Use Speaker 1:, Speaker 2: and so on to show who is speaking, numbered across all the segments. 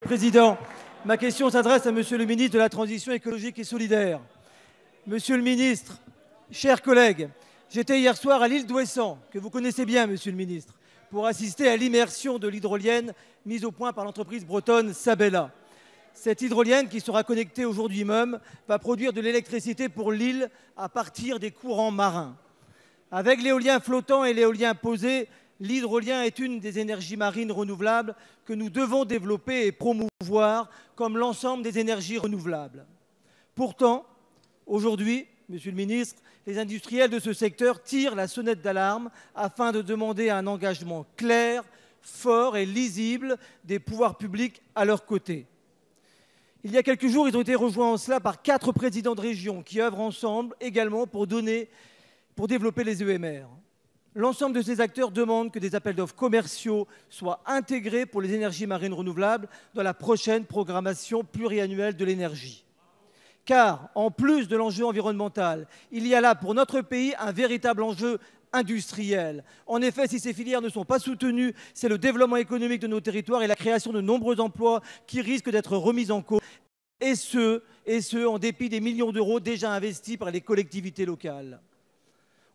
Speaker 1: Président. Ma question s'adresse à Monsieur le ministre de la Transition écologique et solidaire. Monsieur le ministre, chers collègues, j'étais hier soir à l'île d'Ouessant, que vous connaissez bien, Monsieur le ministre, pour assister à l'immersion de l'hydrolienne mise au point par l'entreprise bretonne Sabella. Cette hydrolienne, qui sera connectée aujourd'hui même, va produire de l'électricité pour l'île à partir des courants marins. Avec l'éolien flottant et l'éolien posé, l'hydrolien est une des énergies marines renouvelables que nous devons développer et promouvoir comme l'ensemble des énergies renouvelables. Pourtant, aujourd'hui, Monsieur le ministre, les industriels de ce secteur tirent la sonnette d'alarme afin de demander un engagement clair, fort et lisible des pouvoirs publics à leur côté. Il y a quelques jours, ils ont été rejoints en cela par 4 présidents de région qui œuvrent ensemble également pour développer les EMR. L'ensemble de ces acteurs demandent que des appels d'offres commerciaux soient intégrés pour les énergies marines renouvelables dans la prochaine programmation pluriannuelle de l'énergie. Car, en plus de l'enjeu environnemental, il y a là pour notre pays un véritable enjeu industriel. En effet, si ces filières ne sont pas soutenues, c'est le développement économique de nos territoires et la création de nombreux emplois qui risquent d'être remis en cause, et ce, en dépit des millions d'euros déjà investis par les collectivités locales.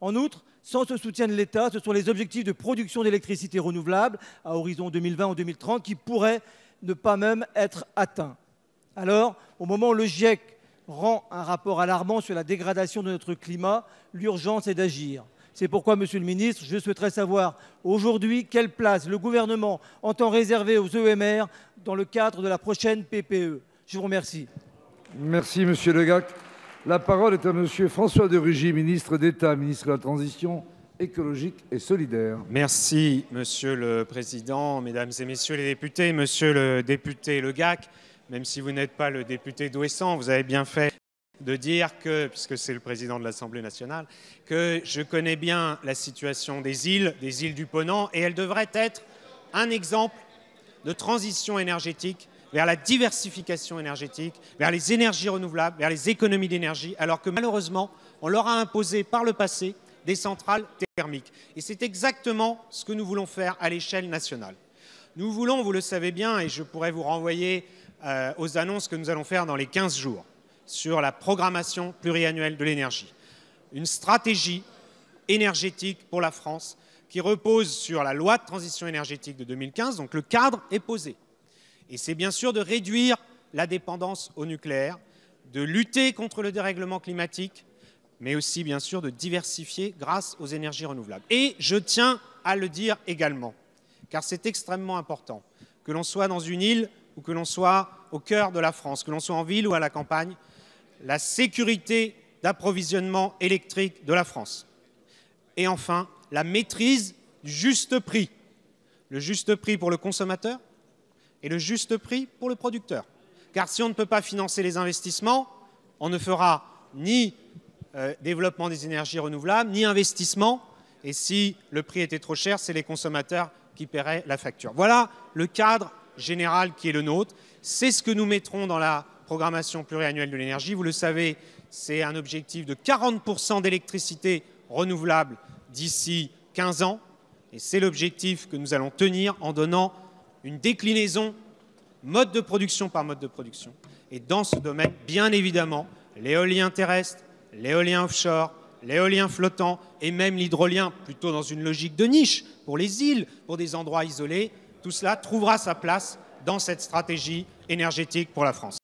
Speaker 1: En outre, sans ce soutien de l'État, ce sont les objectifs de production d'électricité renouvelable à horizon 2020 ou 2030 qui pourraient ne pas même être atteints. Alors, au moment où le GIEC rend un rapport alarmant sur la dégradation de notre climat, l'urgence est d'agir. C'est pourquoi, Monsieur le ministre, je souhaiterais savoir aujourd'hui quelle place le gouvernement entend réserver aux EMR dans le cadre de la prochaine PPE. Je vous remercie.
Speaker 2: Merci, Monsieur Legac. La parole est à Monsieur François de Rugy, ministre d'État, ministre de la Transition écologique et solidaire.
Speaker 3: Merci, Monsieur le Président, Mesdames et Messieurs les députés. Monsieur le député Legac, même si vous n'êtes pas le député d'Ouessant, vous avez bien fait de dire que, puisque c'est le président de l'Assemblée nationale, que je connais bien la situation des îles du Ponant, et elle devrait être un exemple de transition énergétique vers la diversification énergétique, vers les énergies renouvelables, vers les économies d'énergie, alors que malheureusement, on leur a imposé par le passé des centrales thermiques. Et c'est exactement ce que nous voulons faire à l'échelle nationale. Nous voulons, vous le savez bien, et je pourrais vous renvoyer aux annonces que nous allons faire dans les 15 jours sur la programmation pluriannuelle de l'énergie. Une stratégie énergétique pour la France qui repose sur la loi de transition énergétique de 2015, donc le cadre est posé. Et c'est bien sûr de réduire la dépendance au nucléaire, de lutter contre le dérèglement climatique, mais aussi bien sûr de diversifier grâce aux énergies renouvelables. Et je tiens à le dire également, car c'est extrêmement important, que l'on soit dans une île ou que l'on soit au cœur de la France, que l'on soit en ville ou à la campagne, la sécurité d'approvisionnement électrique de la France. Et enfin, la maîtrise du juste prix. Le juste prix pour le consommateur et le juste prix pour le producteur. Car si on ne peut pas financer les investissements, on ne fera ni développement des énergies renouvelables, ni investissement. Et si le prix était trop cher, c'est les consommateurs qui paieraient la facture. Voilà le cadre général qui est le nôtre. C'est ce que nous mettrons dans la programmation pluriannuelle de l'énergie. Vous le savez, c'est un objectif de 40% d'électricité renouvelable d'ici 15 ans. Et c'est l'objectif que nous allons tenir en donnant une déclinaison mode de production par mode de production. Et dans ce domaine, bien évidemment, l'éolien terrestre, l'éolien offshore, l'éolien flottant et même l'hydrolien, plutôt dans une logique de niche, pour les îles, pour des endroits isolés, tout cela trouvera sa place dans cette stratégie énergétique pour la France.